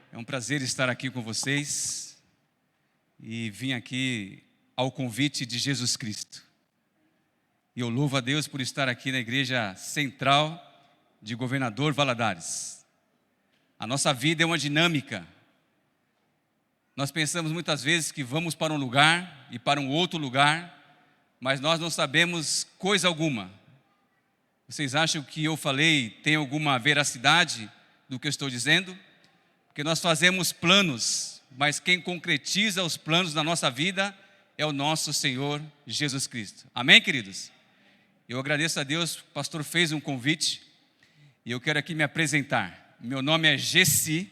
É um prazer estar aqui com vocês e vim aqui ao convite de Jesus Cristo. E eu louvo a Deus por estar aqui na Igreja Central de Governador Valadares. A nossa vida é uma dinâmica. Nós pensamos muitas vezes que vamos para um lugar e para um outro lugar, mas nós não sabemos coisa alguma. Vocês acham que eu falei tem alguma veracidade do que eu estou dizendo? Porque nós fazemos planos, mas quem concretiza os planos da nossa vida é o nosso Senhor Jesus Cristo. Amém, queridos? Eu agradeço a Deus, o pastor fez um convite e eu quero aqui me apresentar. Meu nome é Gessi,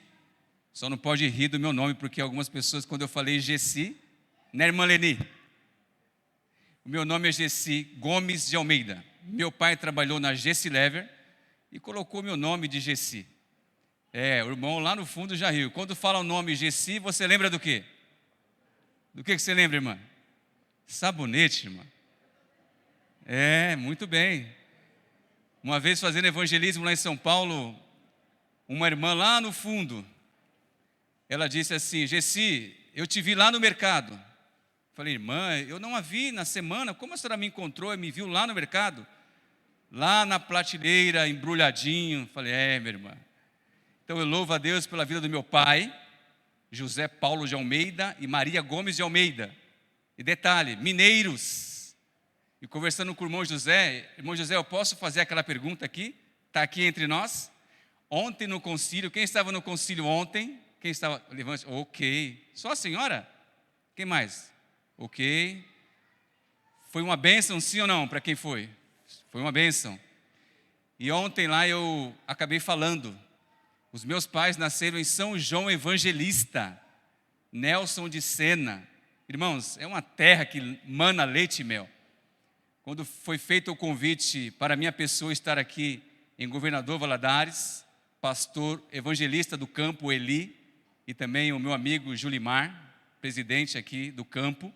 só não pode rir do meu nome, porque algumas pessoas, quando eu falei Gessi, né, irmã Leni? O meu nome é Gessi Gomes de Almeida. Meu pai trabalhou na Gessi Lever e colocou meu nome de Gessi. O irmão lá no fundo já riu. Quando fala o nome Gessi, você lembra do quê? Do que você lembra, irmã? Sabonete, irmã. Muito bem. Uma vez fazendo evangelismo lá em São Paulo, uma irmã lá no fundo, ela disse assim: Gessi, eu te vi lá no mercado. Falei: irmã, eu não a vi na semana, como a senhora me encontrou e me viu lá no mercado? Lá na prateleira, embrulhadinho. Falei: minha irmã. Então eu louvo a Deus pela vida do meu pai, José Paulo de Almeida e Maria Gomes de Almeida. E detalhe, mineiros. E conversando com o irmão José, eu posso fazer aquela pergunta aqui? Está aqui entre nós? Ontem no concílio, quem estava no concílio ontem? Quem estava? Levante. Ok. Só a senhora? Quem mais? Ok. Foi uma bênção, sim ou não? Para quem foi? Foi uma bênção. E ontem lá eu acabei falando. Os meus pais nasceram em São João Evangelista, Nelson de Sena. Irmãos, é uma terra que mana leite e mel. Quando foi feito o convite para a minha pessoa estar aqui em Governador Valadares, pastor evangelista do campo Eli, e também o meu amigo Julimar, presidente aqui do campo,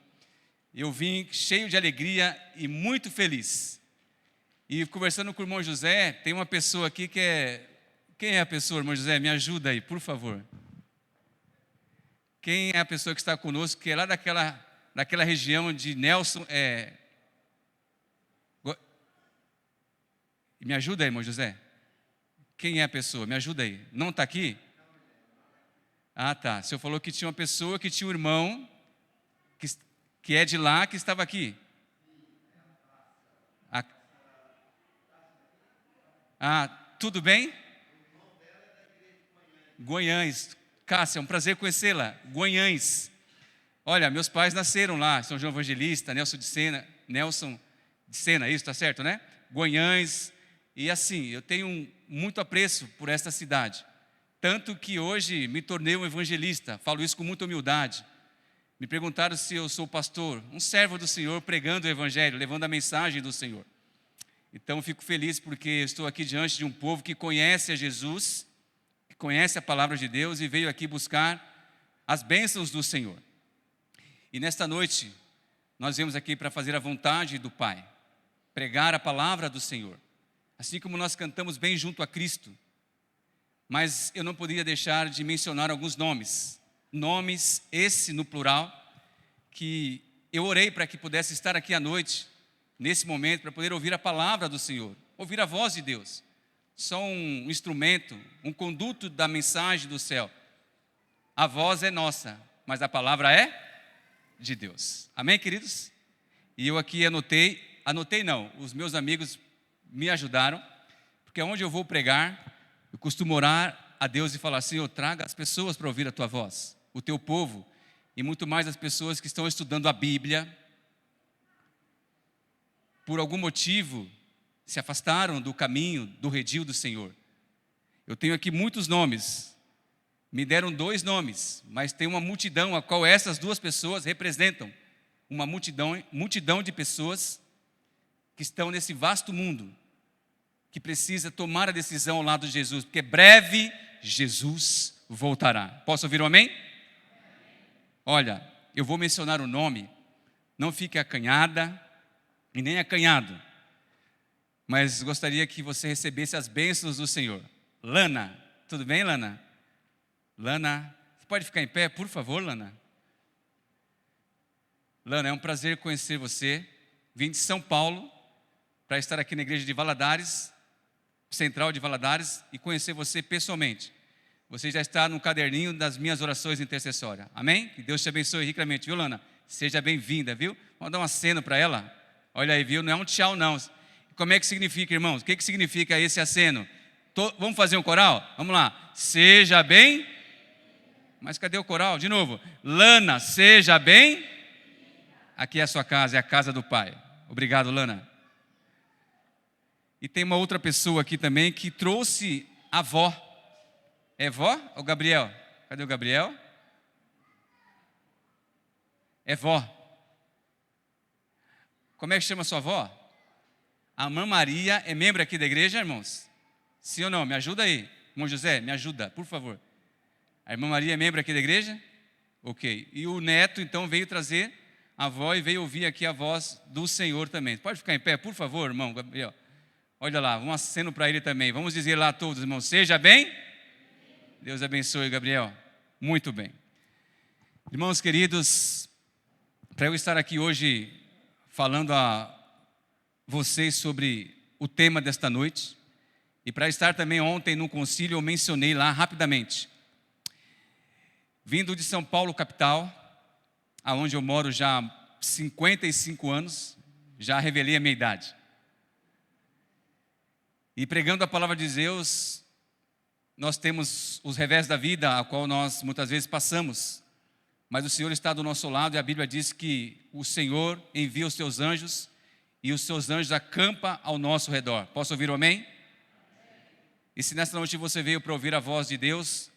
eu vim cheio de alegria e muito feliz. E conversando com o irmão José, tem uma pessoa aqui que é... Quem é a pessoa, irmão José? Me ajuda aí, por favor. Quem é a pessoa que está conosco, que é lá daquela região de Nelson? Me ajuda aí, irmão José. Quem é a pessoa? Me ajuda aí. Não está aqui? Ah, tá. O senhor falou que tinha uma pessoa, que tinha um irmão, que é de lá, que estava aqui. Tudo bem? Guanhães. Cássia, é um prazer conhecê-la. Guanhães. Olha, meus pais nasceram lá, São João Evangelista, Nelson de Sena, isso, tá certo, né? Guanhães. E assim, eu tenho muito apreço por esta cidade. Tanto que hoje me tornei um evangelista, falo isso com muita humildade. Me perguntaram se eu sou pastor, um servo do Senhor pregando o evangelho, levando a mensagem do Senhor. Então fico feliz porque estou aqui diante de um povo que conhece a Jesus, que conhece a palavra de Deus e veio aqui buscar as bênçãos do Senhor. E nesta noite, nós viemos aqui para fazer a vontade do Pai, pregar a palavra do Senhor. Assim como nós cantamos bem junto a Cristo, mas eu não poderia deixar de mencionar alguns nomes. Nomes, esse no plural, que eu orei para que pudesse estar aqui à noite, nesse momento, para poder ouvir a palavra do Senhor, ouvir a voz de Deus. Só um instrumento, um conduto da mensagem do céu. A voz é nossa, mas a palavra é de Deus. Amém, queridos? E eu aqui anotei não, os meus amigos me ajudaram, porque onde eu vou pregar, eu costumo orar a Deus e falar: Senhor, traga as pessoas para ouvir a tua voz, o teu povo, e muito mais as pessoas que estão estudando a Bíblia, por algum motivo, se afastaram do caminho, do redil do Senhor. Eu tenho aqui muitos nomes, me deram 2 nomes, mas tem uma multidão a qual essas 2 pessoas representam, uma multidão de pessoas que estão nesse vasto mundo, que precisa tomar a decisão ao lado de Jesus, porque breve Jesus voltará. Posso ouvir um amém? Olha, eu vou mencionar o nome, não fique acanhada e nem acanhado, mas gostaria que você recebesse as bênçãos do Senhor. Lana, tudo bem, Lana? Lana, você pode ficar em pé, por favor, Lana? Lana, é um prazer conhecer você. Vim de São Paulo para estar aqui na igreja de Valadares, Central de Valadares, e conhecer você pessoalmente. Você já está no caderninho das minhas orações intercessórias. Amém? Que Deus te abençoe ricamente, viu, Lana? Seja bem-vinda, viu? Vamos dar um aceno para ela. Olha aí, viu? Não é um tchau, não. Como é que significa, irmãos? O que significa esse aceno? Vamos fazer um coral? Vamos lá. Seja bem. Mas cadê o coral? De novo. Lana, seja bem. Aqui é a sua casa, é a casa do Pai. Obrigado, Lana. E tem uma outra pessoa aqui também que trouxe a avó. É vó ou Gabriel? Cadê o Gabriel? É vó. Como é que chama a sua avó? A irmã Maria é membro aqui da igreja, irmãos? Sim ou não? Me ajuda aí. Irmão José, me ajuda, por favor. A irmã Maria é membro aqui da igreja? Ok. E o neto, então, veio trazer a avó e veio ouvir aqui a voz do Senhor também. Pode ficar em pé, por favor, irmão Gabriel. Olha lá, um aceno para ele também. Vamos dizer lá a todos, irmãos, seja bem. Deus abençoe, Gabriel. Muito bem. Irmãos queridos, para eu estar aqui hoje falando a vocês sobre o tema desta noite, e para estar também ontem no concílio, eu mencionei lá rapidamente. Vindo de São Paulo, capital, aonde eu moro já há 55 anos, já revelei a minha idade. E pregando a palavra de Deus, nós temos os revés da vida, a qual nós muitas vezes passamos, mas o Senhor está do nosso lado, e a Bíblia diz que o Senhor envia os seus anjos, e os seus anjos acampam ao nosso redor. Posso ouvir um amém? E se nesta noite você veio para ouvir a voz de Deus,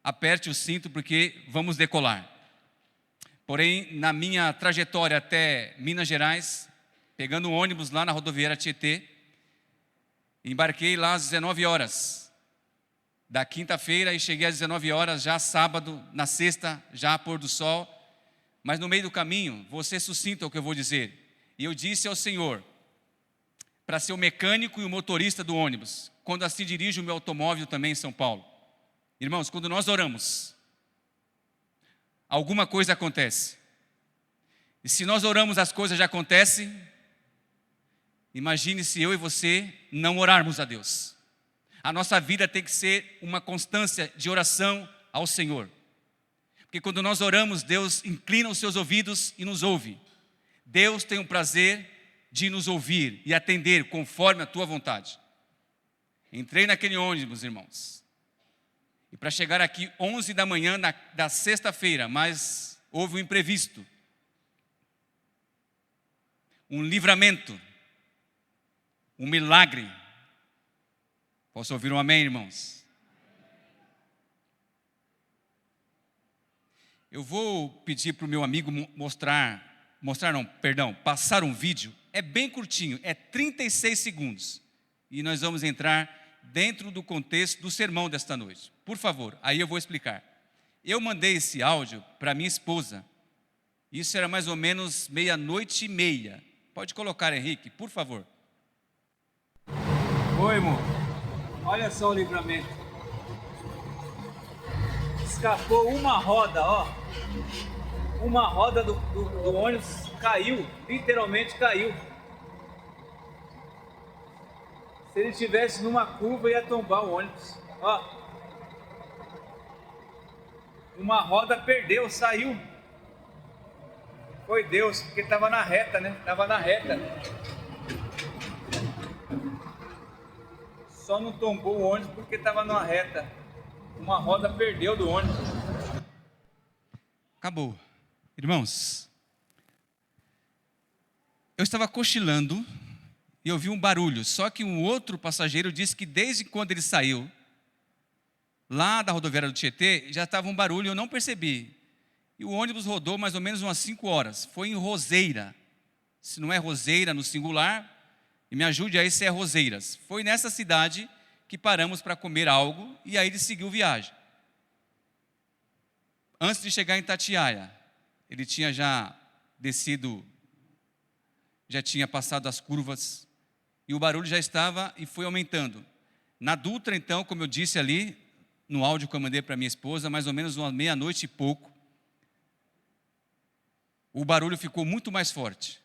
aperte o cinto, porque vamos decolar. Porém, na minha trajetória até Minas Gerais, pegando um ônibus lá na rodoviária Tietê, embarquei lá às 19 horas, da quinta-feira, e cheguei às 19 horas, já sábado, na sexta, já pôr do sol. Mas no meio do caminho, vou ser sucinto ao que eu vou dizer. E eu disse ao Senhor, para ser o mecânico e o motorista do ônibus, quando assim dirijo o meu automóvel também em São Paulo. Irmãos, quando nós oramos, alguma coisa acontece. E se nós oramos, as coisas já acontecem. Imagine se eu e você não orarmos a Deus. A nossa vida tem que ser uma constância de oração ao Senhor. Porque quando nós oramos, Deus inclina os seus ouvidos e nos ouve. Deus tem o prazer de nos ouvir e atender conforme a tua vontade. Entrei naquele ônibus, irmãos. E para chegar aqui 11 da manhã da sexta-feira, mas houve um imprevisto. Um livramento. Um milagre. Posso ouvir um amém, irmãos? Eu vou pedir para o meu amigo passar um vídeo. É bem curtinho, é 36 segundos. E nós vamos entrar dentro do contexto do sermão desta noite. Por favor, aí eu vou explicar. Eu mandei esse áudio para minha esposa. Isso era mais ou menos 00:30. Pode colocar, Henrique, por favor. Oi, irmão. Olha só o livramento. Escapou uma roda, ó. Uma roda do ônibus caiu, literalmente caiu. Se ele estivesse numa curva, ia tombar o ônibus. Ó. Uma roda perdeu, saiu. Foi Deus, porque estava na reta, né? Estava na reta. Só não tombou o ônibus porque estava numa reta. Uma roda perdeu do ônibus. Acabou. Irmãos, eu estava cochilando e ouvi um barulho. Só que um outro passageiro disse que desde quando ele saiu lá da rodoviária do Tietê, já estava um barulho e eu não percebi. E o ônibus rodou mais ou menos umas 5 horas. Foi em Roseira. Se não é Roseira no singular, e me ajude aí se é Roseiras. Foi nessa cidade que paramos para comer algo e aí ele seguiu viagem. Antes de chegar em Itatiaia, ele tinha já descido, já tinha passado as curvas e o barulho já estava e foi aumentando. Na Dutra, então, como eu disse ali, no áudio que eu mandei para minha esposa, mais ou menos uma meia-noite e pouco, o barulho ficou muito mais forte.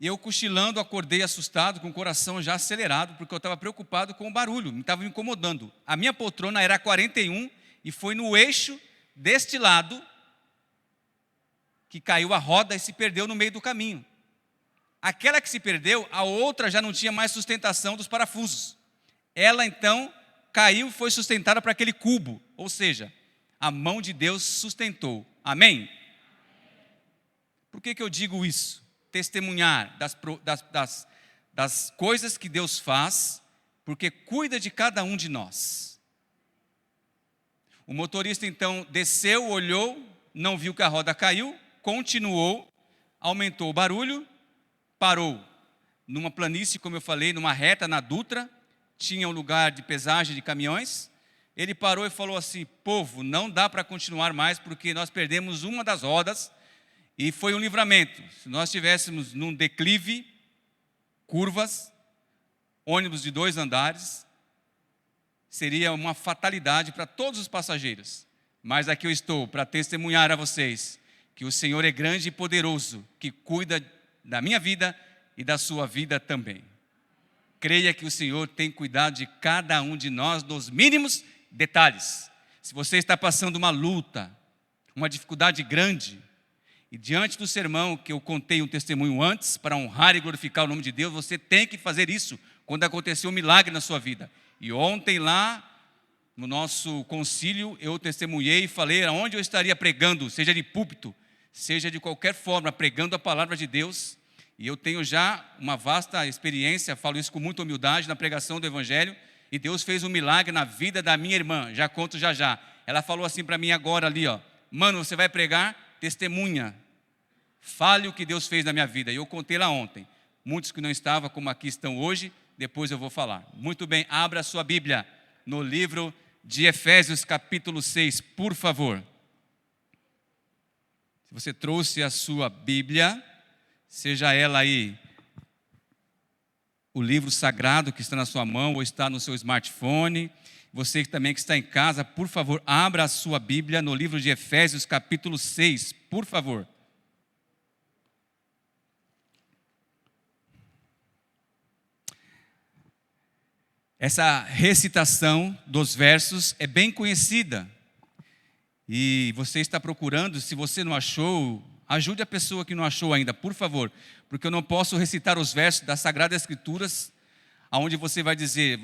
E eu, cochilando, acordei assustado, com o coração já acelerado, porque eu estava preocupado com o barulho, me estava me incomodando. A minha poltrona era 41 e foi no eixo deste lado que caiu a roda e se perdeu no meio do caminho. Aquela que se perdeu, a outra já não tinha mais sustentação dos parafusos. Ela então caiu e foi sustentada para aquele cubo, ou seja, a mão de Deus sustentou. Amém? Por que eu digo isso? Testemunhar das coisas que Deus faz, porque cuida de cada um de nós. O motorista então desceu, olhou, não viu que a roda caiu, continuou, aumentou o barulho, parou numa planície, como eu falei, numa reta na Dutra, tinha um lugar de pesagem de caminhões. Ele parou e falou assim: povo, não dá para continuar mais, porque nós perdemos uma das rodas, e foi um livramento. Se nós estivéssemos num declive, curvas, ônibus de 2 andares, seria uma fatalidade para todos os passageiros. Mas aqui eu estou para testemunhar a vocês que o Senhor é grande e poderoso, que cuida da minha vida e da sua vida também. Creia que o Senhor tem cuidado de cada um de nós nos mínimos detalhes. Se você está passando uma luta, uma dificuldade grande, e diante do sermão que eu contei um testemunho antes, para honrar e glorificar o nome de Deus, você tem que fazer isso quando aconteceu um milagre na sua vida. E ontem lá, no nosso concílio, eu testemunhei e falei aonde eu estaria pregando, seja de púlpito, seja de qualquer forma, pregando a palavra de Deus. E eu tenho já uma vasta experiência, falo isso com muita humildade, na pregação do Evangelho. E Deus fez um milagre na vida da minha irmã, já conto já já. Ela falou assim para mim agora ali, ó: mano, você vai pregar? Testemunha, fale o que Deus fez na minha vida. E eu contei lá ontem. Muitos que não estavam, como aqui estão hoje, depois eu vou falar. Muito bem, abra a sua Bíblia no livro de Efésios capítulo 6, por favor. Se você trouxe a sua Bíblia, seja ela aí o livro sagrado que está na sua mão ou está no seu smartphone, você também que está em casa, por favor, abra a sua Bíblia no livro de Efésios capítulo 6, por favor. Essa recitação dos versos é bem conhecida. E você está procurando, se você não achou, ajude a pessoa que não achou ainda, por favor. Porque eu não posso recitar os versos das Sagradas Escrituras, aonde você vai dizer,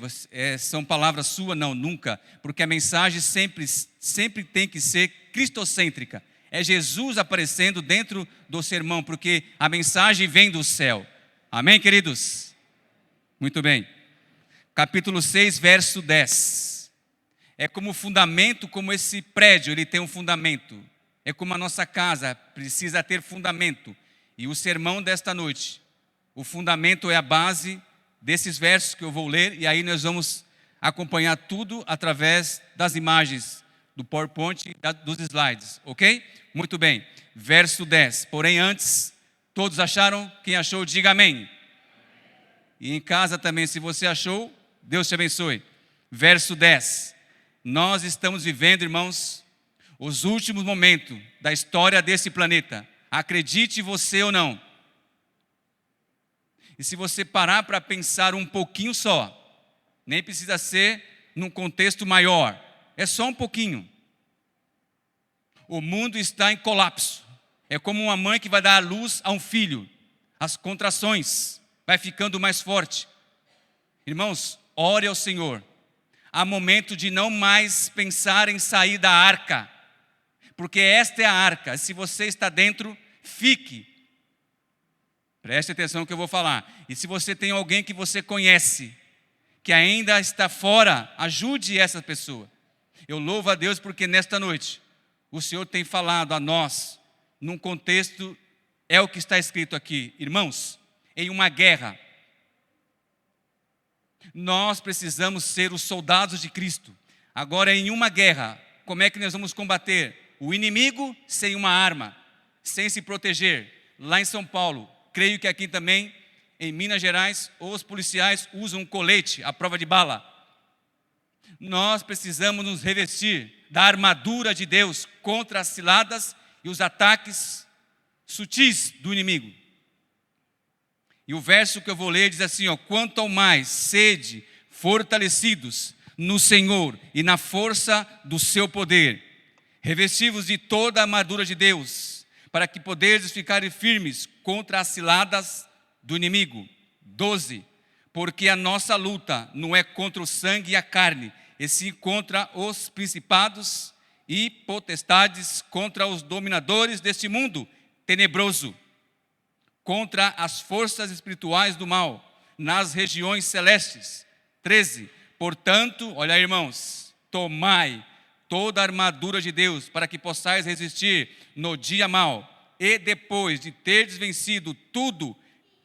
são palavras suas? Não, nunca. Porque a mensagem sempre tem que ser cristocêntrica. É Jesus aparecendo dentro do sermão, porque a mensagem vem do céu. Amém, queridos? Muito bem. Capítulo 6, verso 10. É como fundamento, como esse prédio, ele tem um fundamento. É como a nossa casa precisa ter fundamento. E o sermão desta noite, o fundamento é a base desses versos que eu vou ler, e aí nós vamos acompanhar tudo através das imagens do PowerPoint e dos slides, ok? Muito bem. Verso 10. Porém, antes, todos acharam? Quem achou, diga amém. E em casa também, se você achou, Deus te abençoe. Verso 10. Nós estamos vivendo, irmãos, os últimos momentos da história desse planeta. Acredite você ou não. E se você parar para pensar um pouquinho só, nem precisa ser num contexto maior, é só um pouquinho. O mundo está em colapso. É como uma mãe que vai dar à luz a um filho. As contrações vai ficando mais forte. Irmãos, ore ao Senhor. Há momento de não mais pensar em sair da arca, porque esta é a arca. Se você está dentro, fique. Preste atenção no que eu vou falar. E se você tem alguém que você conhece, que ainda está fora, ajude essa pessoa. Eu louvo a Deus porque nesta noite, o Senhor tem falado a nós, num contexto, é o que está escrito aqui. Irmãos, em uma guerra, nós precisamos ser os soldados de Cristo. Agora, em uma guerra, como é que nós vamos combater? O inimigo sem uma arma, sem se proteger. Lá em São Paulo, creio que aqui também, em Minas Gerais, os policiais usam um colete à prova de bala. Nós precisamos nos revestir da armadura de Deus contra as ciladas e os ataques sutis do inimigo. E o verso que eu vou ler diz assim, quanto ao mais, sede fortalecidos no Senhor e na força do seu poder, revestivos de toda a armadura de Deus, para que poderes ficar firmes contra as ciladas do inimigo. 12. Porque a nossa luta não é contra o sangue e a carne, e sim contra os principados e potestades, contra os dominadores deste mundo tenebroso, contra as forças espirituais do mal, nas regiões celestes. 13. Portanto, olha aí, irmãos, tomai toda a armadura de Deus, para que possais resistir no dia mau, e depois de terdes vencido tudo,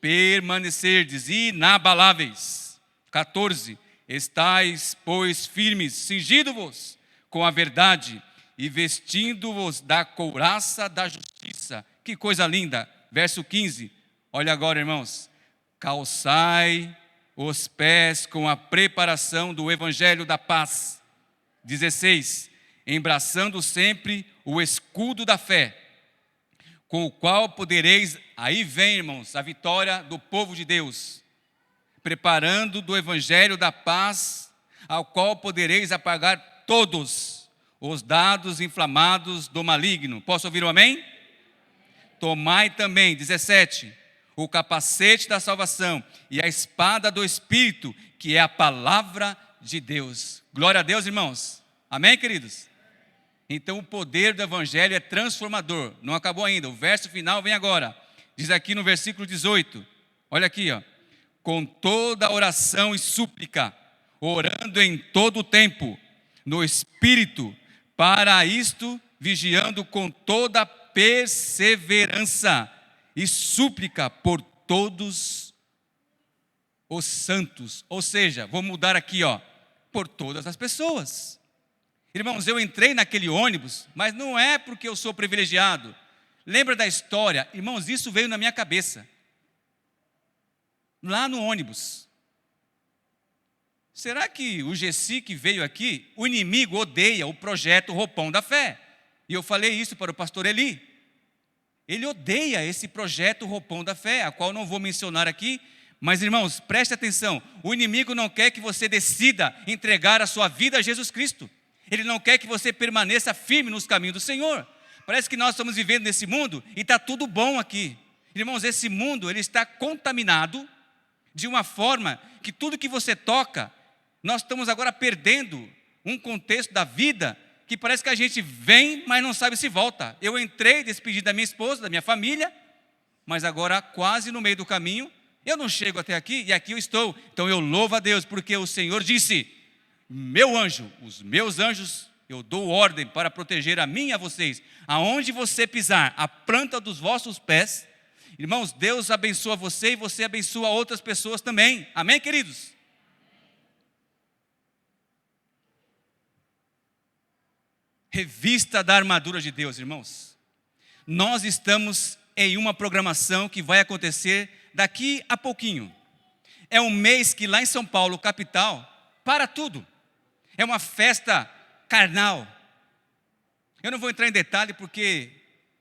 permanecerdes inabaláveis. 14. Estais, pois, firmes, cingindo-vos com a verdade e vestindo-vos da couraça da justiça. Que coisa linda. Verso 15. Olha agora, irmãos. Calçai os pés com a preparação do evangelho da paz. 16. Embraçando sempre o escudo da fé, com o qual podereis, aí vem, irmãos, a vitória do povo de Deus, preparando do evangelho da paz, ao qual podereis apagar todos os dados inflamados do maligno. Posso ouvir um amém? Tomai também, 17, o capacete da salvação e a espada do Espírito, que é a palavra de Deus. Glória a Deus, irmãos. Amém, queridos? Então o poder do evangelho é transformador. Não acabou ainda, o verso final vem agora. Diz aqui no versículo 18, olha aqui, com toda oração e súplica, orando em todo o tempo, no Espírito, para isto vigiando com toda perseverança e súplica por todos os santos. Ou seja, vou mudar aqui, por todas as pessoas. Irmãos, eu entrei naquele ônibus, mas não é porque eu sou privilegiado. Lembra da história? Irmãos, isso veio na minha cabeça. Lá no ônibus. Será que o Gessi que veio aqui, o inimigo odeia o projeto Roupão da Fé? E eu falei isso para o pastor Eli. Ele odeia esse projeto Roupão da Fé, a qual não vou mencionar aqui. Mas, irmãos, preste atenção. O inimigo não quer que você decida entregar a sua vida a Jesus Cristo. Ele não quer que você permaneça firme nos caminhos do Senhor. Parece que nós estamos vivendo nesse mundo e está tudo bom aqui. Irmãos, esse mundo ele está contaminado de uma forma que tudo que você toca, nós estamos agora perdendo um contexto da vida que parece que a gente vem, mas não sabe se volta. Eu entrei, despedi da minha esposa, da minha família, mas agora quase no meio do caminho, eu não chego até aqui e aqui eu estou. Então eu louvo a Deus porque o Senhor disse... Meu anjo, os meus anjos, eu dou ordem para proteger a mim e a vocês. Aonde você pisar, a planta dos vossos pés, irmãos, Deus abençoa você e você abençoa outras pessoas também. Amém, queridos? Revista da armadura de Deus, irmãos. Nós estamos em uma programação que vai acontecer daqui a pouquinho. É um mês que lá em São Paulo, capital, para tudo. É uma festa carnal. Eu não vou entrar em detalhe porque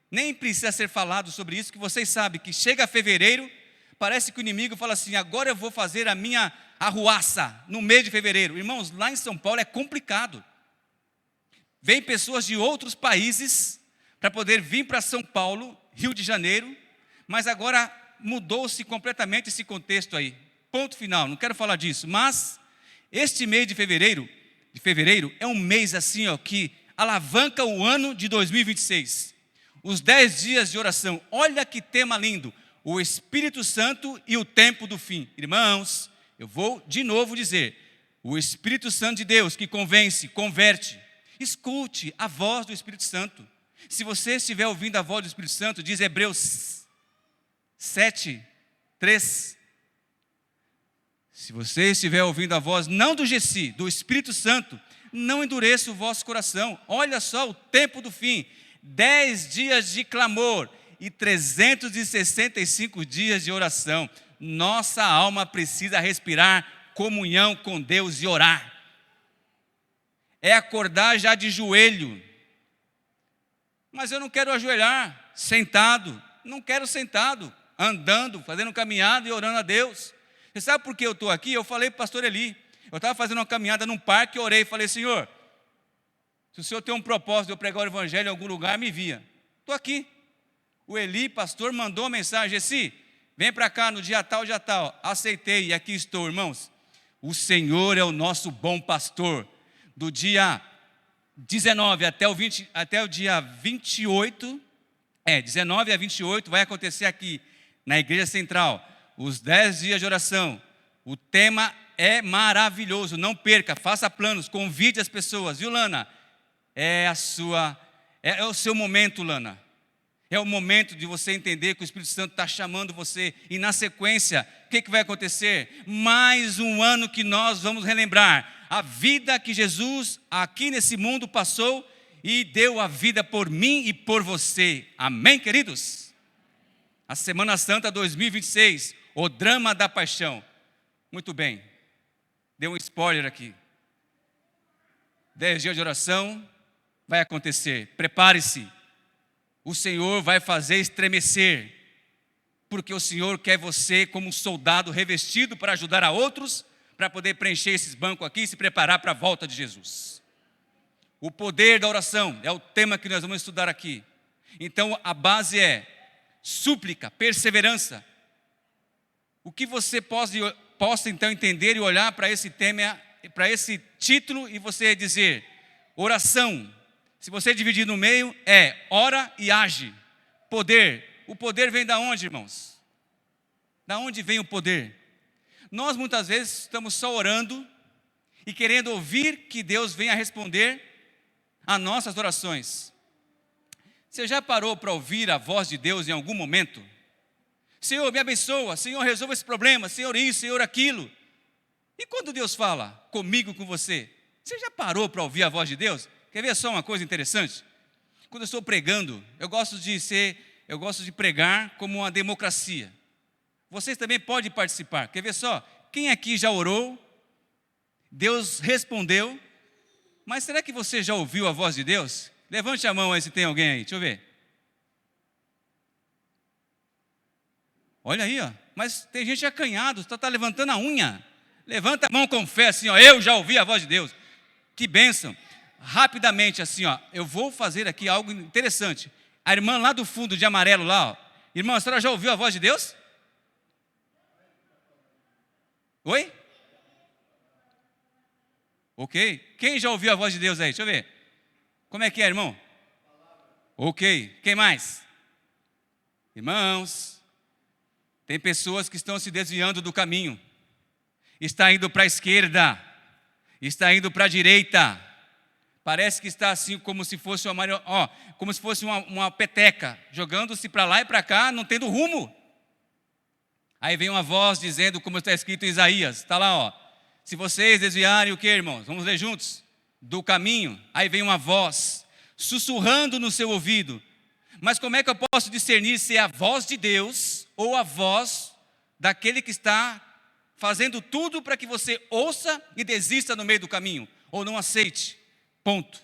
nem precisa ser falado sobre isso, que vocês sabem que chega fevereiro, parece que o inimigo fala assim, agora eu vou fazer a minha arruaça no mês de fevereiro. Irmãos, lá em São Paulo é complicado. Vem pessoas de outros países para poder vir para São Paulo, Rio de Janeiro, mas agora mudou-se completamente esse contexto aí. Ponto final, não quero falar disso, mas este mês de fevereiro é um mês assim, que alavanca o ano de 2026. Os 10 dias de oração, olha que tema lindo, o Espírito Santo e o tempo do fim. Irmãos, eu vou de novo dizer, o Espírito Santo de Deus que convence, converte, escute a voz do Espírito Santo. Se você estiver ouvindo a voz do Espírito Santo, diz Hebreus 7:3. Se você estiver ouvindo a voz, não do Gessi, do Espírito Santo, não endureça o vosso coração. Olha só o tempo do fim. 10 dias de clamor e 365 dias de oração. Nossa alma precisa respirar comunhão com Deus e orar. é acordar já de joelho. Mas eu não quero ajoelhar, sentado. Não quero sentado, andando, fazendo caminhada e orando a Deus. Você sabe por que eu estou aqui? Eu falei para o pastor Eli. Eu estava fazendo uma caminhada num parque e orei e falei: Senhor, se o Senhor tem um propósito de eu pregar o evangelho em algum lugar, me envia. Estou aqui. O Eli, pastor, mandou uma mensagem: Gessi, vem para cá no dia tal, dia tal. Aceitei e aqui estou, irmãos. O Senhor é o nosso bom pastor. Do dia 19 até o dia 28, 19 a 28, vai acontecer aqui na Igreja Central, os 10 dias de oração. O tema é maravilhoso, não perca, faça planos, convide as pessoas, viu, Lana? É o seu momento, Lana. É o momento de você entender que o Espírito Santo está chamando você. E na sequência, o que vai acontecer? Mais um ano que nós vamos relembrar a vida que Jesus aqui nesse mundo passou e deu a vida por mim e por você. Amém, queridos? A Semana Santa 2026, o drama da paixão. Muito bem, dei um spoiler aqui. 10 dias de oração vai acontecer. Prepare-se. O Senhor vai fazer estremecer, porque o Senhor quer você como um soldado revestido para ajudar a outros, para poder preencher esses bancos aqui e se preparar para a volta de Jesus. O poder da oração é o tema que nós vamos estudar aqui. Então a base é súplica, perseverança. O que você possa então entender e olhar para esse tema, para esse título, e você dizer: oração. Se você dividir no meio, ora e age. Poder. O poder vem da onde, irmãos? Da onde vem o poder? Nós muitas vezes estamos só orando e querendo ouvir que Deus venha responder a nossas orações. Você já parou para ouvir a voz de Deus em algum momento? Senhor, me abençoa. Senhor, resolva esse problema. Senhor, isso, Senhor, aquilo. E quando Deus fala comigo, com você, você já parou para ouvir a voz de Deus? Quer ver só uma coisa interessante? Quando eu estou pregando, eu gosto de pregar como uma democracia. Vocês também podem participar. Quer ver só? Quem aqui já orou? Deus respondeu. Mas será que você já ouviu a voz de Deus? Levante a mão aí se tem alguém aí. Deixa eu ver. Olha aí, ó. Mas tem gente acanhado, está levantando a unha. Levanta a mão com fé assim, ó. Eu já ouvi a voz de Deus. Que bênção. Rapidamente assim, ó, eu vou fazer aqui algo interessante. A irmã lá do fundo de amarelo lá, ó. Irmã, a senhora já ouviu a voz de Deus? Oi? Ok. Quem já ouviu a voz de Deus aí? Deixa eu ver. Como é que é, irmão? Ok. Quem mais? Irmãos, tem pessoas que estão se desviando do caminho. Está indo para a esquerda. Está indo para a direita. Parece que está assim como se fosse uma peteca, jogando-se para lá e para cá, não tendo rumo. Aí vem uma voz dizendo, como está escrito em Isaías, está lá, ó. Se vocês desviarem o que, irmãos? Vamos ler juntos? Do caminho. Aí vem uma voz, sussurrando no seu ouvido. Mas como é que eu posso discernir se é a voz de Deus ou a voz daquele que está fazendo tudo para que você ouça e desista no meio do caminho, ou não aceite? Ponto.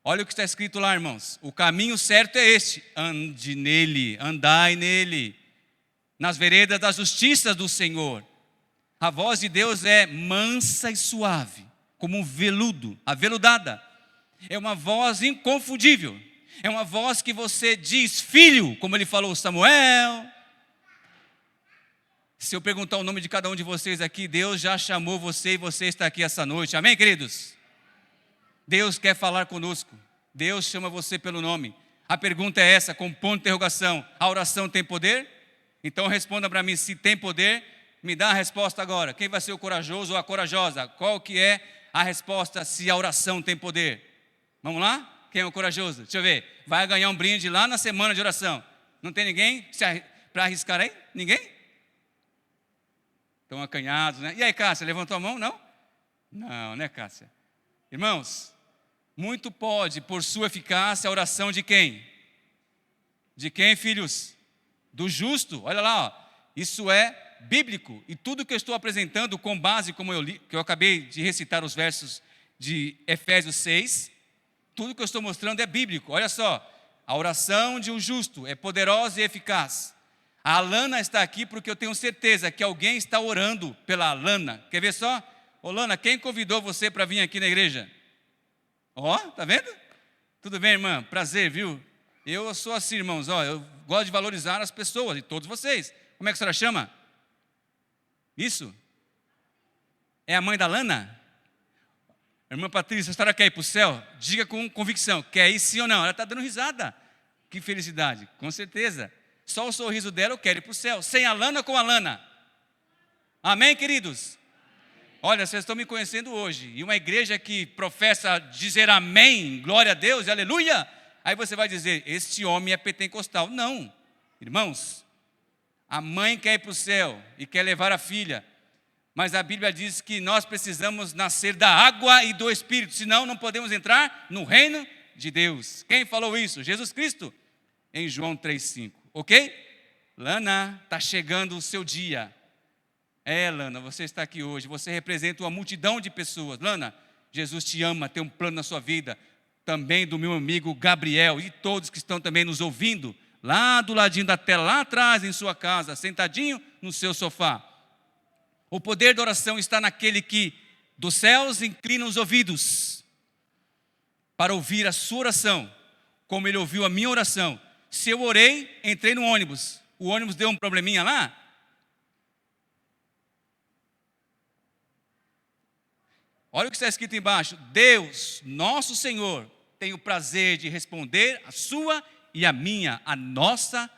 Olha o que está escrito lá, irmãos. O caminho certo é este: ande nele, andai nele, nas veredas da justiça do Senhor. A voz de Deus é mansa e suave, como um veludo, aveludada. É uma voz inconfundível. É uma voz que você diz, filho, como ele falou, Samuel. Se eu perguntar o nome de cada um de vocês aqui, Deus já chamou você e você está aqui essa noite. Amém, queridos? Deus quer falar conosco. Deus chama você pelo nome. A pergunta é essa, com ponto de interrogação: a oração tem poder? Então responda para mim, se tem poder, me dá a resposta agora. Quem vai ser o corajoso ou a corajosa? Qual que é a resposta se a oração tem poder? Vamos lá? Quem é o corajoso? Deixa eu ver. Vai ganhar um brinde lá na semana de oração. Não tem ninguém para arriscar aí? Ninguém? Estão acanhados, né? E aí, Cássia, levantou a mão? Não? Não, né, Cássia? Irmãos, muito pode, por sua eficácia, a oração de quem? De quem, filhos? Do justo. Olha lá, ó. Isso é bíblico. E tudo que eu estou apresentando com base, como eu li, que eu acabei de recitar os versos de Efésios 6. Tudo que eu estou mostrando é bíblico. Olha só, a oração de um justo é poderosa e eficaz. A Alana está aqui porque eu tenho certeza que alguém está orando pela Alana. Quer ver só? Ô Lana, quem convidou você para vir aqui na igreja? Ó, tá vendo? Tudo bem, irmã? Prazer, viu? Eu sou assim, irmãos, ó, eu gosto de valorizar as pessoas, e todos vocês. Como é que a senhora chama? Isso? É a mãe da Lana? Irmã Patrícia, a senhora quer ir para o céu? Diga com convicção, quer ir sim ou não? Ela está dando risada. Que felicidade, com certeza. Só o sorriso dela, eu quero ir para o céu. Sem a Lana ou com a Lana? Amém, queridos? Olha, vocês estão me conhecendo hoje. E uma igreja que professa dizer amém, glória a Deus e aleluia. Aí você vai dizer, este homem é pentecostal. Não, irmãos. A mãe quer ir para o céu e quer levar a filha. Mas a Bíblia diz que nós precisamos nascer da água e do Espírito, senão não podemos entrar no reino de Deus. Quem falou isso? Jesus Cristo, em João 3,5, ok? Lana, está chegando o seu dia. Lana, você está aqui hoje, você representa uma multidão de pessoas. Lana, Jesus te ama, tem um plano na sua vida. Também do meu amigo Gabriel e todos que estão também nos ouvindo, lá do ladinho da tela, lá atrás em sua casa, sentadinho no seu sofá. O poder da oração está naquele que dos céus inclina os ouvidos para ouvir a sua oração, como ele ouviu a minha oração. Se eu orei, entrei no ônibus, o ônibus deu um probleminha lá. Olha o que está escrito embaixo: Deus, nosso Senhor, tem o prazer de responder a sua e a minha, a nossa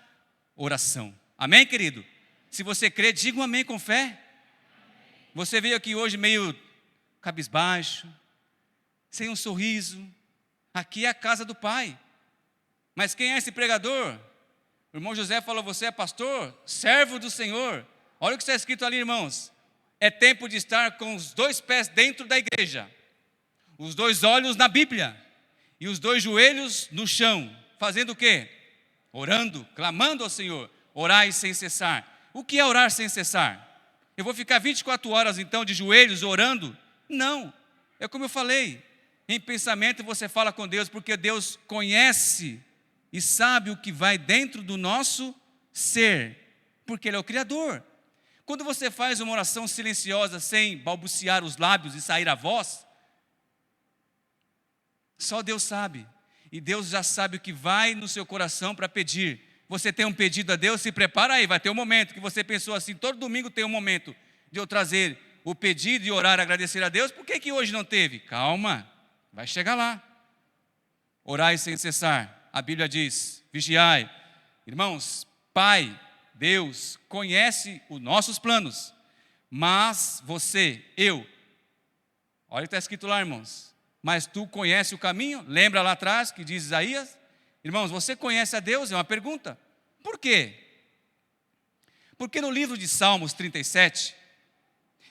oração. Amém, querido? Se você crê, diga um amém com fé. Você veio aqui hoje meio cabisbaixo, sem um sorriso. Aqui é a casa do Pai. Mas quem é esse pregador? O irmão José falou, você é pastor, servo do Senhor. Olha o que está escrito ali, irmãos. É tempo de estar com os 2 pés dentro da igreja, os 2 olhos na Bíblia e os 2 joelhos no chão. Fazendo o quê? Orando, clamando ao Senhor. Orai sem cessar. O que é orar sem cessar? Eu vou ficar 24 horas então de joelhos orando? Não, é como eu falei, em pensamento você fala com Deus, porque Deus conhece e sabe o que vai dentro do nosso ser, porque Ele é o Criador. Quando você faz uma oração silenciosa, sem balbuciar os lábios e sair a voz, só Deus sabe, e Deus já sabe o que vai no seu coração para pedir. Você tem um pedido a Deus, se prepara aí, vai ter um momento que você pensou assim, todo domingo tem um momento de eu trazer o pedido e orar, agradecer a Deus. Por que hoje não teve? Calma, vai chegar lá. Orai sem cessar, a Bíblia diz, vigiai. Irmãos, Pai, Deus, conhece os nossos planos, mas você, eu, olha o que está escrito lá, irmãos, mas tu conhece o caminho, lembra lá atrás que diz Isaías? Irmãos, você conhece a Deus? É uma pergunta. Por quê? Porque no livro de Salmos 37,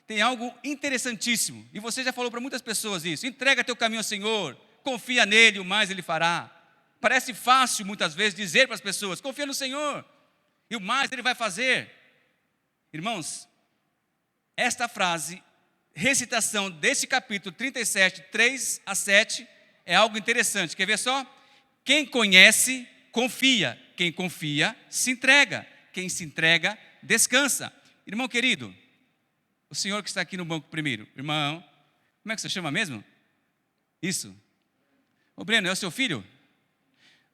tem algo interessantíssimo. E você já falou para muitas pessoas isso. Entrega teu caminho ao Senhor, confia nele, o mais ele fará. Parece fácil muitas vezes dizer para as pessoas, confia no Senhor, e o mais ele vai fazer. Irmãos, esta frase, recitação deste capítulo 37, 3 a 7, é algo interessante. Quer ver só? Quem conhece, confia. Quem confia, se entrega. Quem se entrega, descansa. Irmão querido, o senhor que está aqui no banco primeiro, irmão, como é que você chama mesmo? Isso. Ô Breno, é o seu filho?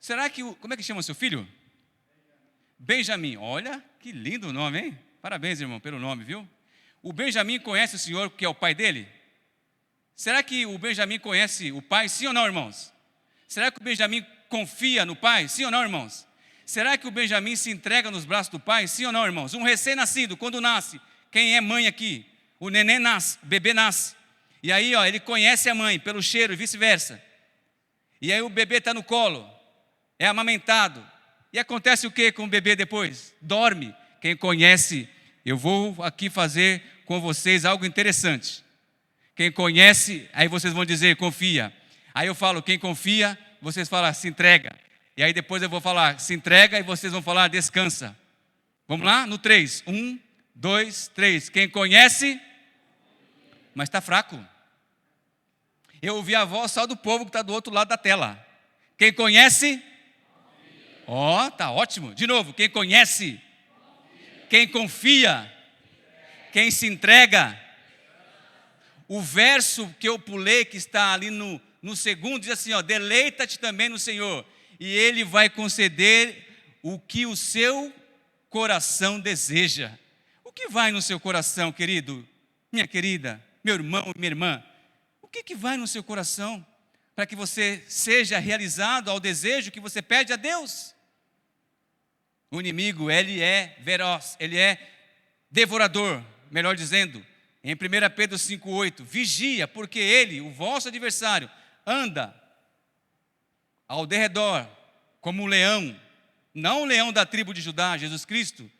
Será que, como é que chama o seu filho? Benjamin. Olha, que lindo o nome, hein? Parabéns, irmão, pelo nome, viu? O Benjamin conhece o senhor que é o pai dele? Será que o Benjamin conhece o pai, sim ou não, irmãos? Será que o Benjamin confia no pai? Sim ou não, irmãos? Será que o Benjamin se entrega nos braços do pai? Sim ou não, irmãos? Um recém-nascido, quando nasce, quem é mãe aqui? O neném nasce, o bebê nasce. E aí, ele conhece a mãe pelo cheiro e vice-versa. E aí o bebê está no colo, é amamentado. E acontece o que com o bebê depois? Dorme. Quem conhece, eu vou aqui fazer com vocês algo interessante. Quem conhece, aí vocês vão dizer, confia. Aí eu falo, quem confia, vocês falam, se entrega. E aí depois eu vou falar, se entrega, e vocês vão falar, descansa. Vamos lá? No 3. 1, 2, 3. Quem conhece, mas está fraco. Eu ouvi a voz só do povo que está do outro lado da tela. Quem conhece? Ó, tá ótimo. De novo, quem conhece? Quem confia? Quem se entrega? O verso que eu pulei, que está ali no segundo, diz assim, ó, deleita-te também no Senhor, e Ele vai conceder o que o seu coração deseja. O que vai no seu coração, querido, minha querida, meu irmão e minha irmã? O que vai no seu coração para que você seja realizado ao desejo que você pede a Deus? O inimigo, ele é feroz, ele é devorador, melhor dizendo. Em 1 Pedro 5,8, vigia, porque ele, o vosso adversário, anda ao derredor como um leão, não o leão da tribo de Judá, Jesus Cristo,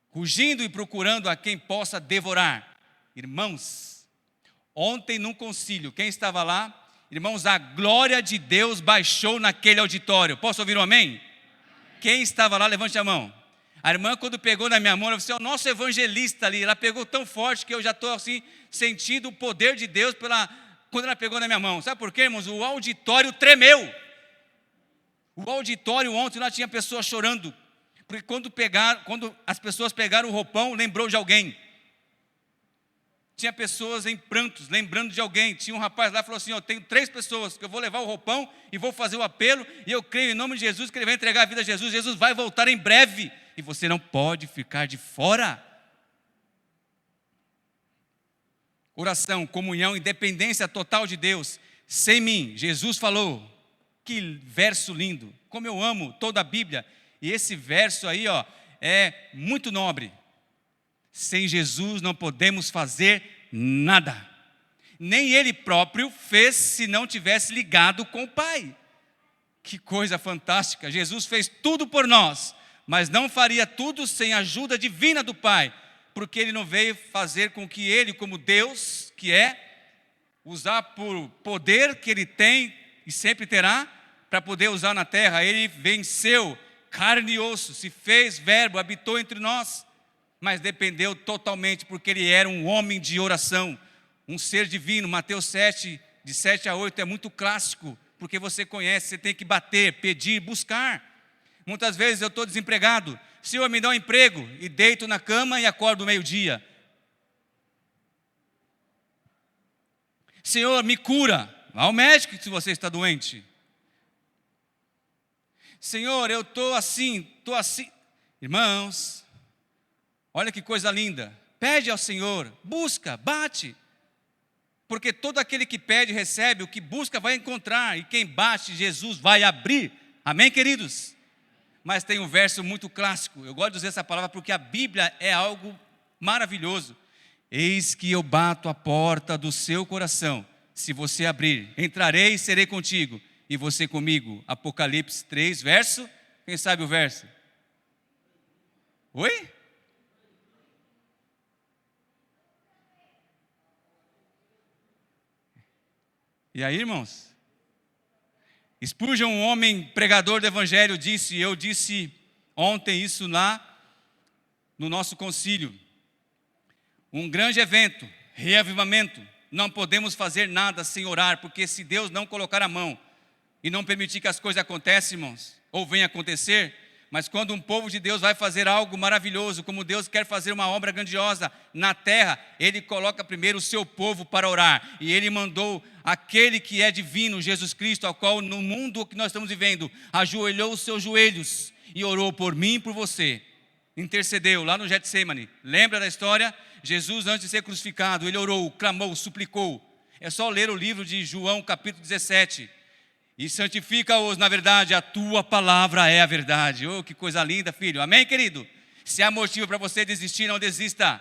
rugindo e procurando a quem possa devorar. Irmãos, ontem num concílio, quem estava lá? Irmãos, a glória de Deus baixou naquele auditório. Posso ouvir um amém? Quem estava lá, levante a mão. A irmã, quando pegou na minha mão, ela disse, é o nosso evangelista ali. Ela pegou tão forte que eu já estou assim, sentindo o poder de Deus quando ela pegou na minha mão. Sabe por quê, irmãos? O auditório tremeu. O auditório ontem lá tinha pessoas chorando. Porque quando as pessoas pegaram o roupão, lembrou de alguém. Tinha pessoas em prantos, lembrando de alguém. Tinha um rapaz lá que falou assim, eu tenho 3 pessoas, que eu vou levar o roupão e vou fazer o apelo, e eu creio em nome de Jesus, que ele vai entregar a vida a Jesus. Jesus vai voltar em breve, e você não pode ficar de fora. Oração, comunhão, independência total de Deus. Sem mim, Jesus falou. Que verso lindo, como eu amo toda a Bíblia. E esse verso aí, ó, é muito nobre. Sem Jesus não podemos fazer nada. Nem Ele próprio fez se não tivesse ligado com o Pai. Que coisa fantástica. Jesus fez tudo por nós, mas não faria tudo sem a ajuda divina do Pai, porque Ele não veio fazer com que Ele, como Deus que é, usar por poder que Ele tem e sempre terá, para poder usar na terra. Ele venceu carne e osso, se fez verbo, habitou entre nós, mas dependeu totalmente, porque Ele era um homem de oração, um ser divino. Mateus 7, de 7 a 8, é muito clássico, porque você conhece, você tem que bater, pedir, buscar. Muitas vezes eu estou desempregado, Senhor, me dá um emprego, e deito na cama e acordo meio-dia. Senhor, me cura, vá ao médico se você está doente. Senhor, eu estou assim. Irmãos, olha que coisa linda. Pede ao Senhor, busca, bate. Porque todo aquele que pede, recebe, o que busca vai encontrar. E quem bate, Jesus vai abrir. Amém, queridos? Mas tem um verso muito clássico. Eu gosto de usar essa palavra porque a Bíblia é algo maravilhoso. Eis que eu bato a porta do seu coração. Se você abrir, entrarei e serei contigo. E você comigo. Apocalipse 3, verso. Quem sabe o verso? Oi? E aí, irmãos? Spurgeon, um homem pregador do evangelho, disse, eu disse ontem isso lá no nosso concílio. Um grande evento, reavivamento. Não podemos fazer nada sem orar, porque se Deus não colocar a mão e não permitir que as coisas aconteçam, irmãos, ou venham acontecer, mas quando um povo de Deus vai fazer algo maravilhoso, como Deus quer fazer uma obra grandiosa na terra, Ele coloca primeiro o seu povo para orar, e Ele mandou aquele que é divino, Jesus Cristo, ao qual no mundo que nós estamos vivendo, ajoelhou os seus joelhos e orou por mim e por você, intercedeu lá no Getsemane. Lembra da história? Jesus, antes de ser crucificado, Ele orou, clamou, suplicou. É só ler o livro de João, capítulo 17. E santifica-os na verdade, a tua palavra é a verdade. Oh, que coisa linda, filho. Amém, querido? Se há motivo para você desistir, não desista.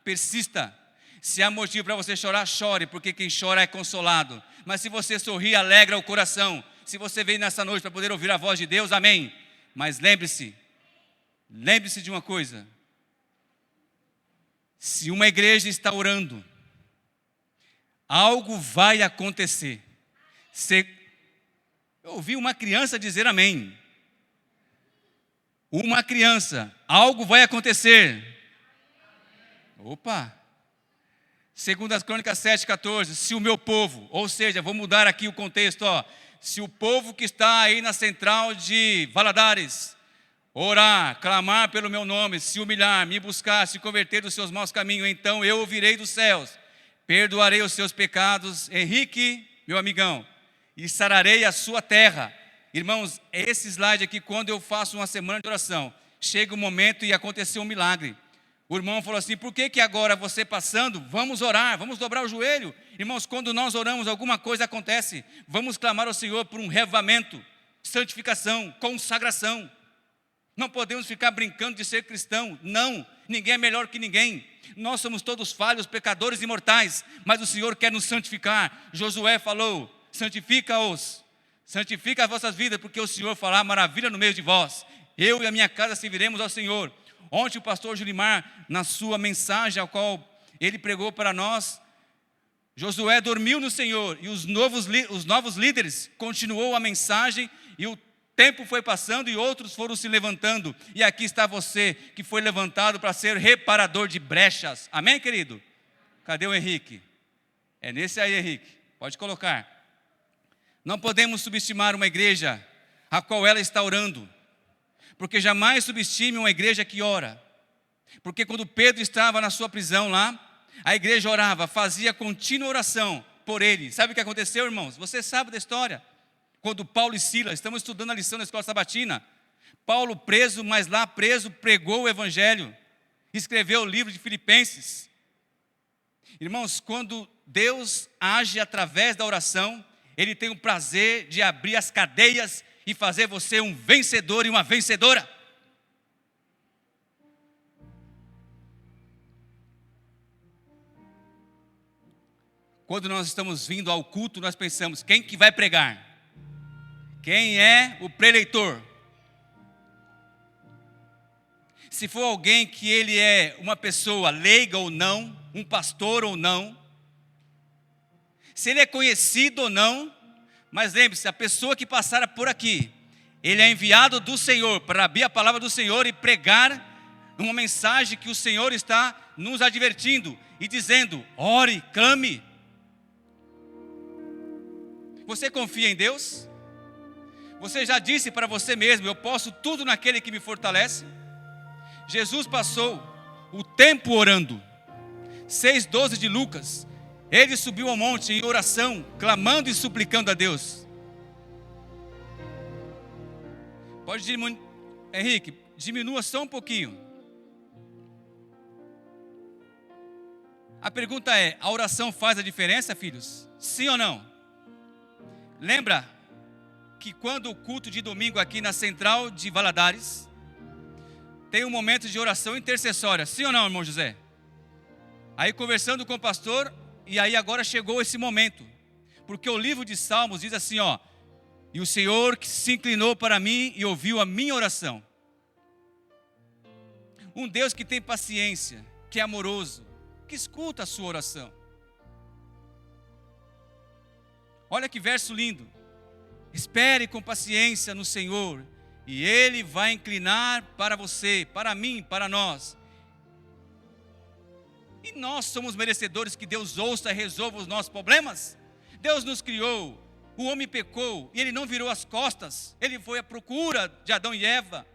Persista. Se há motivo para você chorar, chore, porque quem chora é consolado. Mas se você sorrir, alegra o coração. Se você veio nessa noite para poder ouvir a voz de Deus, amém. Mas lembre-se de uma coisa. Se uma igreja está orando, algo vai acontecer. Eu ouvi uma criança dizer amém. Uma criança, algo vai acontecer. Opa! Segundo as Crônicas 7:14, se o meu povo, ou seja, vou mudar aqui o contexto, se o povo que está aí na central de Valadares, orar, clamar pelo meu nome, se humilhar, me buscar, se converter dos seus maus caminhos, então eu ouvirei dos céus, perdoarei os seus pecados, Henrique, meu amigão, e sararei a sua terra. Irmãos, esse slide aqui, quando eu faço uma semana de oração, chega um momento e aconteceu um milagre. O irmão falou assim, por que agora você passando, vamos orar, vamos dobrar o joelho? Irmãos, quando nós oramos, alguma coisa acontece. Vamos clamar ao Senhor por um revivamento, santificação, consagração. Não podemos ficar brincando de ser cristão, não. Ninguém é melhor que ninguém. Nós somos todos falhos, pecadores e mortais, mas o Senhor quer nos santificar. Josué falou, santifica-os, santifica as vossas vidas, porque o Senhor fará maravilha no meio de vós. Eu e a minha casa serviremos ao Senhor. Ontem o pastor Julimar, na sua mensagem, a qual ele pregou para nós, Josué dormiu no Senhor, e os novos líderes continuou a mensagem, e o tempo foi passando, e outros foram se levantando, e aqui está você, que foi levantado para ser reparador de brechas, amém, querido? Cadê o Henrique? É nesse aí, Henrique, pode colocar. Não podemos subestimar uma igreja, a qual ela está orando, porque jamais subestime uma igreja que ora. Porque quando Pedro estava na sua prisão lá, a igreja orava, fazia contínua oração por ele. Sabe o que aconteceu, irmãos? Você sabe da história. Quando Paulo e Silas, estamos estudando a lição da escola sabatina, Paulo preso, mas lá preso, pregou o evangelho, escreveu o livro de Filipenses. Irmãos, quando Deus age através da oração, Ele tem o prazer de abrir as cadeias e fazer você um vencedor e uma vencedora. Quando nós estamos vindo ao culto, nós pensamos, quem que vai pregar? Quem é o preleitor? Se for alguém que ele é uma pessoa leiga ou não, um pastor ou não, se ele é conhecido ou não, mas lembre-se, a pessoa que passar por aqui, ele é enviado do Senhor para abrir a palavra do Senhor e pregar uma mensagem que o Senhor está nos advertindo e dizendo, ore, clame. Você confia em Deus? Você já disse para você mesmo, eu posso tudo naquele que me fortalece? Jesus passou o tempo orando. 6:12 de Lucas. Ele subiu ao monte em oração, clamando e suplicando a Deus. Pode diminuir, Henrique, diminua só um pouquinho. A pergunta é, a oração faz a diferença, filhos? Sim ou não? Lembra que quando o culto de domingo aqui na central de Valadares, tem um momento de oração intercessória, sim ou não, irmão José? Aí conversando com o pastor, e aí agora chegou esse momento, porque o livro de Salmos diz assim, e o Senhor que se inclinou para mim e ouviu a minha oração. Um Deus que tem paciência, que é amoroso, que escuta a sua oração. Olha que verso lindo. Espere com paciência no Senhor, e Ele vai inclinar para você, para mim, para nós. E nós somos merecedores que Deus ouça e resolva os nossos problemas? Deus nos criou, o homem pecou, e ele não virou as costas, ele foi à procura de Adão e Eva.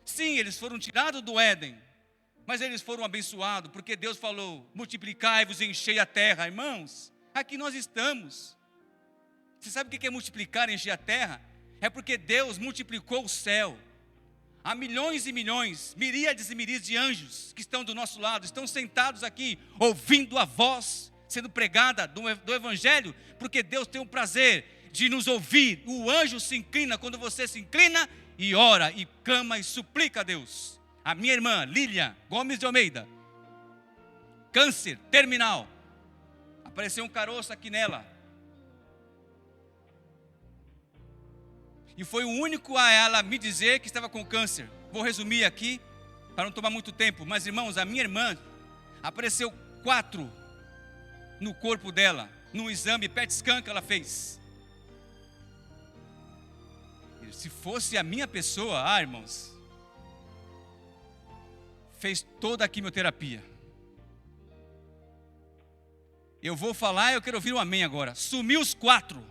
Sim, eles foram tirados do Éden, mas eles foram abençoados, porque Deus falou, multiplicai-vos e enchei a terra. Irmãos, aqui nós estamos. Você sabe o que é multiplicar e encher a terra? É porque Deus multiplicou o céu. Há milhões e milhões, miríades e miríades de anjos que estão do nosso lado, estão sentados aqui, ouvindo a voz sendo pregada do Evangelho, porque Deus tem o prazer de nos ouvir. O anjo se inclina quando você se inclina e ora, e clama e suplica a Deus. A minha irmã, Lília Gomes de Almeida, câncer terminal, apareceu um caroço aqui nela, e foi o único a ela me dizer que estava com câncer. Vou resumir aqui, para não tomar muito tempo. Mas irmãos, a minha irmã, apareceu 4 no corpo dela, no exame PET scan que ela fez. Se fosse a minha pessoa, irmãos, fez toda a quimioterapia. Eu vou falar, eu quero ouvir um amém agora. Sumiu os 4.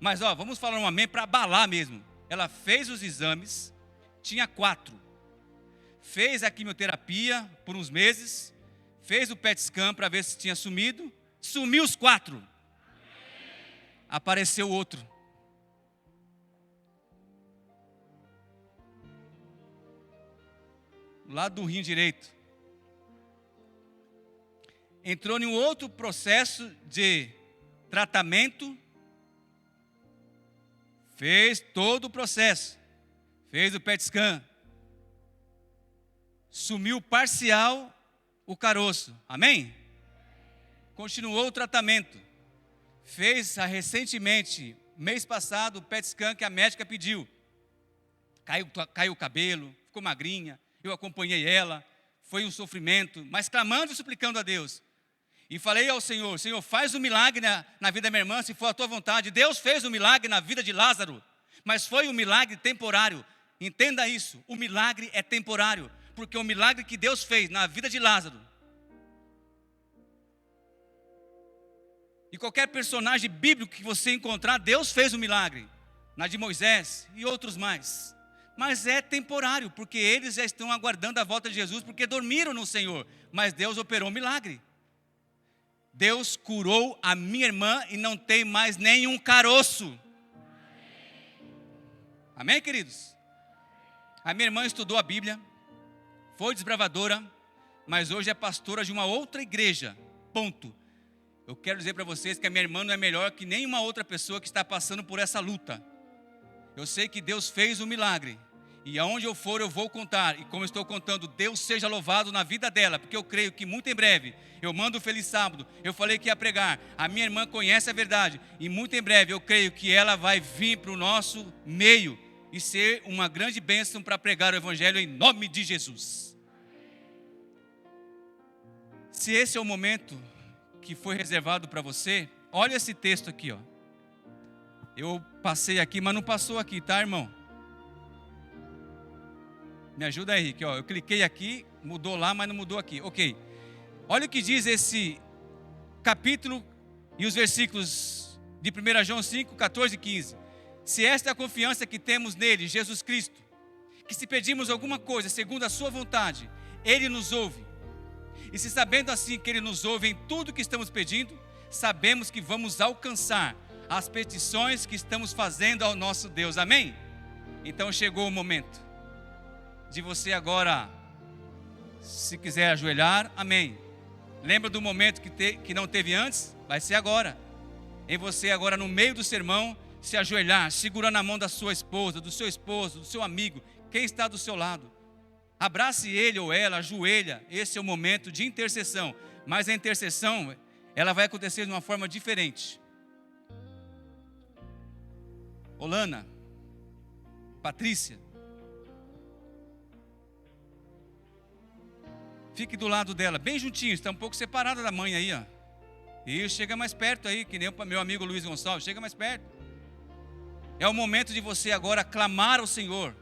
Mas vamos falar um amém para abalar mesmo. Ela fez os exames, tinha 4. Fez a quimioterapia por uns meses, fez o PET scan para ver se tinha sumido. Sumiu os 4. Apareceu outro. Do lado do rim direito. Entrou em um outro processo de tratamento. Fez todo o processo. Fez o PET scan. Sumiu parcial o caroço. Amém? Continuou o tratamento. Fez recentemente, mês passado, o PET scan que a médica pediu. Caiu o cabelo, ficou magrinha. Eu acompanhei ela. Foi um sofrimento, mas clamando e suplicando a Deus. E falei ao Senhor, Senhor, faz um milagre na vida da minha irmã, se for a tua vontade. Deus fez um milagre na vida de Lázaro, mas foi um milagre temporário. Entenda isso, o milagre é temporário, porque o milagre que Deus fez na vida de Lázaro, e qualquer personagem bíblico que você encontrar, Deus fez um milagre, na de Moisés e outros mais. Mas é temporário, porque eles já estão aguardando a volta de Jesus, porque dormiram no Senhor, mas Deus operou um milagre. Deus curou a minha irmã e não tem mais nenhum caroço. Amém, queridos? A minha irmã estudou a Bíblia, foi desbravadora, mas hoje é pastora de uma outra igreja. Ponto. Eu quero dizer para vocês que a minha irmã não é melhor que nenhuma outra pessoa que está passando por essa luta. Eu sei que Deus fez um milagre. E aonde eu for eu vou contar. E como eu estou contando, Deus seja louvado na vida dela. Porque eu creio que muito em breve, eu mando um feliz sábado. Eu falei que ia pregar. A minha irmã conhece a verdade. E muito em breve eu creio que ela vai vir para o nosso meio. E ser uma grande bênção para pregar o evangelho em nome de Jesus. Se esse é o momento que foi reservado para você, olha esse texto aqui, ó. Eu passei aqui, mas não passou aqui, tá, irmão? Me ajuda aí, Henrique, ó. Eu cliquei aqui, mudou lá, mas não mudou aqui. Ok. Olha o que diz esse capítulo e os versículos de 1 João 5, 14 e 15. Se esta é a confiança que temos nele, Jesus Cristo, que se pedimos alguma coisa segundo a sua vontade, ele nos ouve. E se sabendo assim que ele nos ouve em tudo que estamos pedindo, sabemos que vamos alcançar as petições que estamos fazendo ao nosso Deus. Amém? Então chegou o momento de você agora, se quiser ajoelhar, amém. Lembra do momento que não teve antes? Vai ser agora. Em você agora no meio do sermão, se ajoelhar, segurando a mão da sua esposa, do seu esposo, do seu amigo, quem está do seu lado. Abrace ele ou ela, ajoelha. Esse é o momento de intercessão. Mas a intercessão, ela vai acontecer de uma forma diferente. Olana, Patrícia, fique do lado dela, bem juntinho, está um pouco separada da mãe aí, ó. E chega mais perto aí, que nem o meu amigo Luiz Gonçalves, chega mais perto. É o momento de você agora clamar ao Senhor,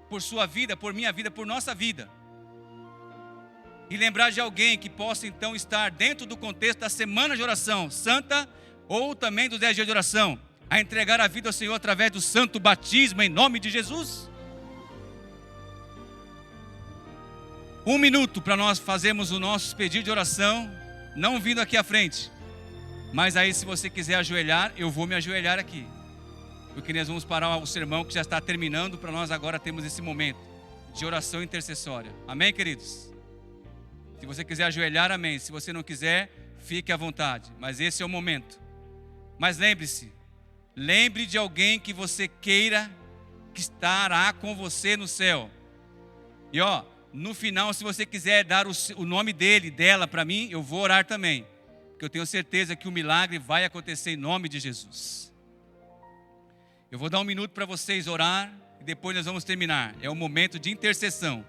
por sua vida, por minha vida, por nossa vida. E lembrar de alguém que possa então estar dentro do contexto da semana de oração santa, ou também dos 10 dias de oração, a entregar a vida ao Senhor através do santo batismo em nome de Jesus. 1 minuto para nós fazermos o nosso pedido de oração, não vindo aqui à frente. Mas aí se você quiser ajoelhar, eu vou me ajoelhar aqui. Porque nós vamos parar o sermão que já está terminando, para nós agora termos esse momento de oração intercessória. Amém, queridos? Se você quiser ajoelhar, amém. Se você não quiser, fique à vontade. Mas esse é o momento. Mas lembre-se, lembre de alguém que você queira que estará com você no céu. E no final, se você quiser dar o nome dele, dela para mim, eu vou orar também. Porque eu tenho certeza que o milagre vai acontecer em nome de Jesus. Eu vou dar 1 minuto para vocês orar e depois nós vamos terminar. É um momento de intercessão.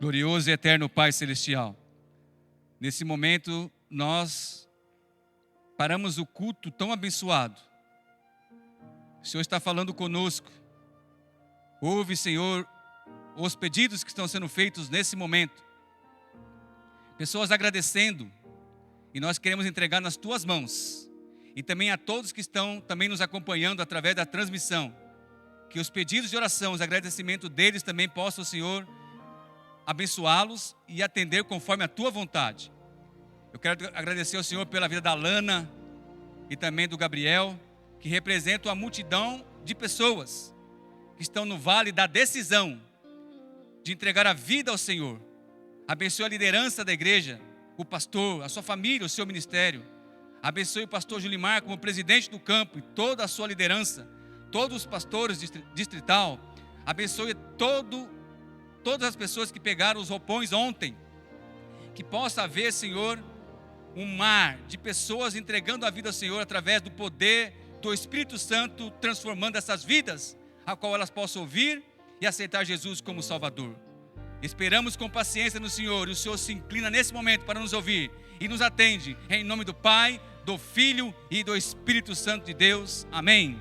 Glorioso e eterno Pai Celestial, nesse momento nós paramos o culto tão abençoado. O Senhor está falando conosco. Ouve, Senhor, os pedidos que estão sendo feitos nesse momento. Pessoas agradecendo, e nós queremos entregar nas Tuas mãos. E também a todos que estão também nos acompanhando através da transmissão. Que os pedidos de oração, os agradecimentos deles também possam, Senhor, abençoá-los e atender conforme a Tua vontade. Eu quero agradecer ao Senhor pela vida da Lana e também do Gabriel, que representam a multidão de pessoas que estão no vale da decisão de entregar a vida ao Senhor. Abençoe a liderança da igreja, o pastor, a sua família, o seu ministério. Abençoe o pastor Julimar como presidente do campo e toda a sua liderança, todos os pastores distrital. Abençoe todas as pessoas que pegaram os roupões ontem. Que possa haver, Senhor, um mar de pessoas entregando a vida ao Senhor através do poder do Espírito Santo, transformando essas vidas, a qual elas possam ouvir e aceitar Jesus como Salvador. Esperamos com paciência no Senhor, e o Senhor se inclina nesse momento para nos ouvir e nos atende, em nome do Pai, do Filho e do Espírito Santo de Deus. Amém.